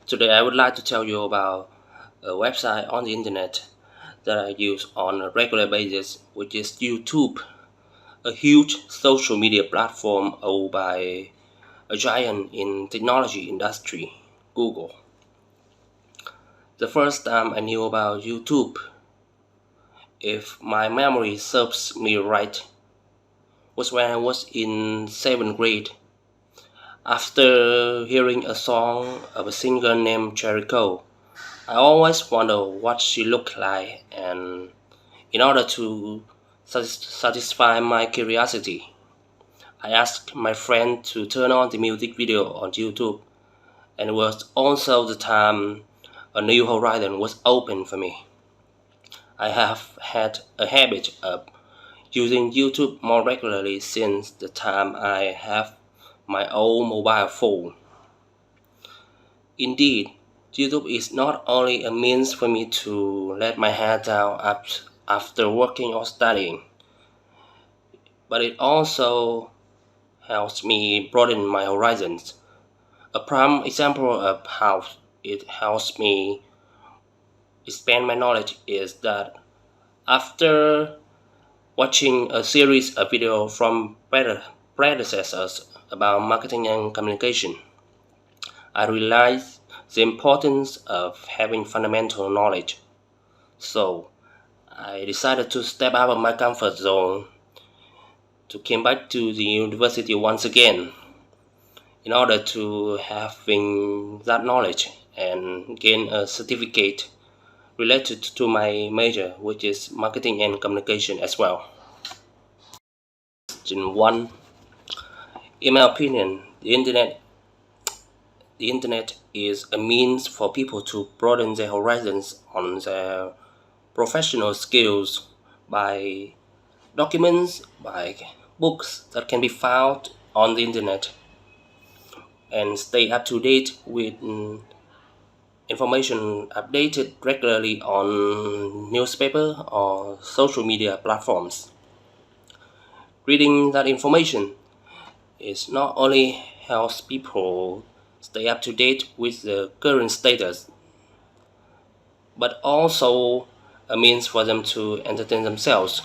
Today, I would like to tell you about a website on the internet that I use on a regular basis, which is YouTube, a huge social media platform owned by a giant in technology industry, Google. The first time I knew about YouTube, if my memory serves me right, was when I was in 7th grade. After hearing a song of a singer named Jericho, I always wonder what she looked like, and in order to satisfy my curiosity, I asked my friend to turn on the music video on YouTube, and it was also the time a new horizon was open for me. I have had a habit of using YouTube more regularly since the time I have my own mobile phone. Indeed, YouTube is not only a means for me to let my hair down after working or studying, but it also helps me broaden my horizons. A prime example of how it helps me expand my knowledge is that after watching a series of videos from predecessors about marketing and communication, I realized the importance of having fundamental knowledge. So I decided to step out of my comfort zone to come back to the university once again in order to having that knowledge and gain a certificate related to my major, which is marketing and communication as well. Question 1. In my opinion, the internet is a means for people to broaden their horizons on their professional skills by documents, by books that can be found on the internet, and stay up to date with information updated regularly on newspaper or social media platforms. Reading that information is not only helps people stay up to date with the current status, but also a means for them to entertain themselves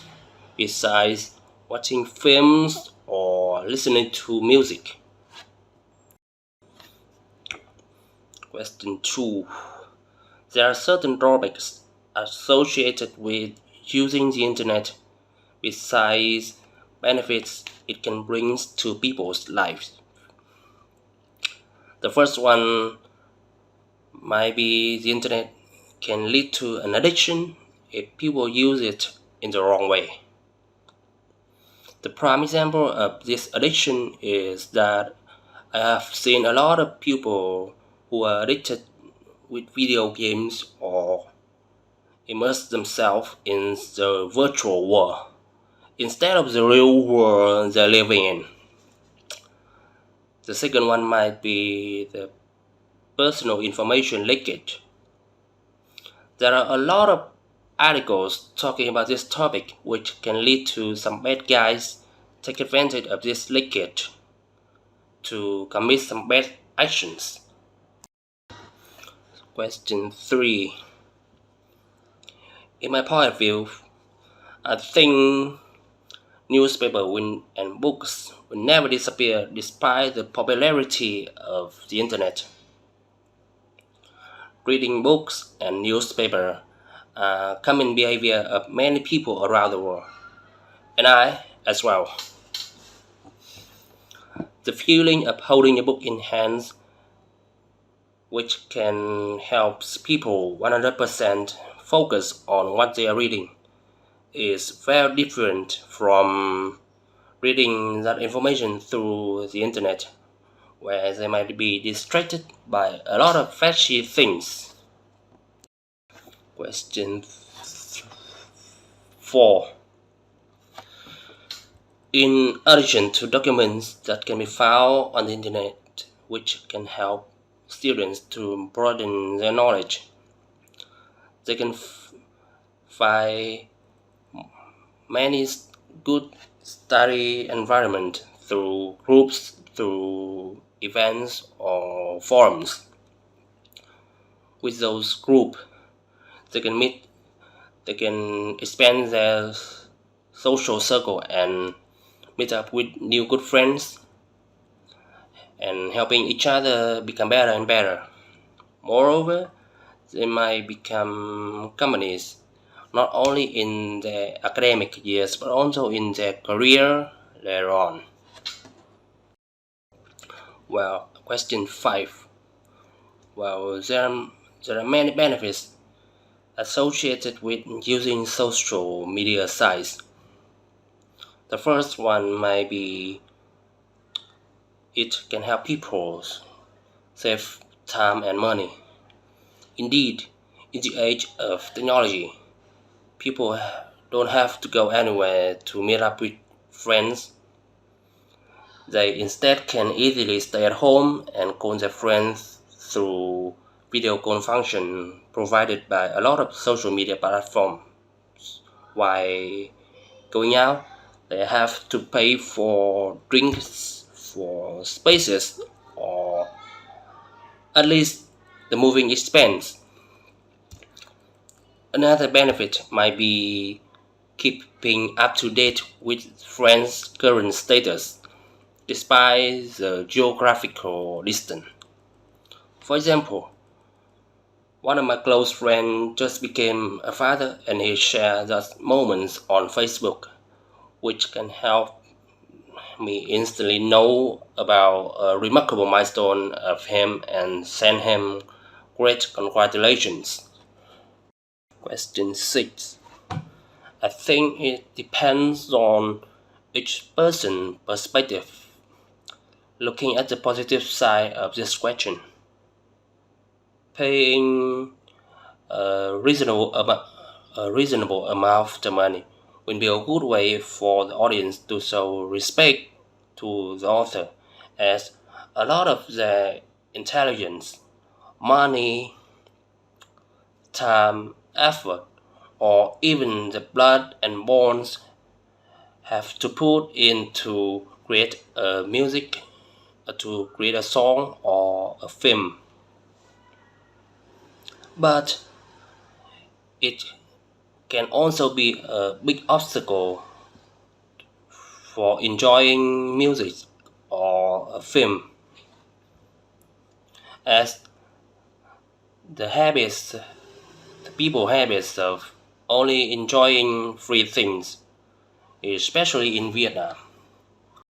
besides watching films or listening to music. Question 2. There are certain drawbacks associated with using the internet besides benefits it can bring to people's lives. The first one might be the internet can lead to an addiction if people use it in the wrong way. The prime example of this addiction is that I have seen a lot of people who are addicted with video games or immerse themselves in the virtual world instead of the real world they're living in. The second one might be the personal information leakage. There are a lot of articles talking about this topic, which can lead to some bad guys take advantage of this leakage to commit some bad actions. Question 3. In my point of view, I think newspaper and books will never disappear despite the popularity of the internet. Reading books and newspaper are common behavior of many people around the world, and I as well. The feeling of holding a book in hands, which can help people 100% focus on what they are reading, is very different from reading that information through the internet, where they might be distracted by a lot of flashy things. Question 4. In addition to documents that can be found on the internet, which can help students to broaden their knowledge, they can find many good study environment through groups, through events or forums. with those group. They can meet, they can expand their social circle and meet up with new good friends and helping each other become better and better. Moreover, they might become companies not only in their academic years but also in their career later on. Well, question 5. Well, there are many benefits associated with using social media sites. The first one might be it can help people save time and money. Indeed, in the age of technology, people don't have to go anywhere to meet up with friends. They instead can easily stay at home and call their friends through video call function provided by a lot of social media platforms. While going out, they have to pay for drinks, for spaces, or at least the moving expense. Another benefit might be keeping up to date with friends' current status despite the geographical distance. For example, one of my close friends just became a father and he shared those moments on Facebook, which can help me instantly know about a remarkable milestone of him and send him great congratulations. Question 6. I think it depends on each person's perspective. Looking at the positive side of this question, paying a reasonable amount of the money will be a good way for the audience to show respect to the author, as a lot of their intelligence, money, time, effort, or even the blood and bones have to put in to create a music, to create a song or a film. But it can also be a big obstacle for enjoying music or a film, as the habits, the people habits of only enjoying free things, especially in Vietnam.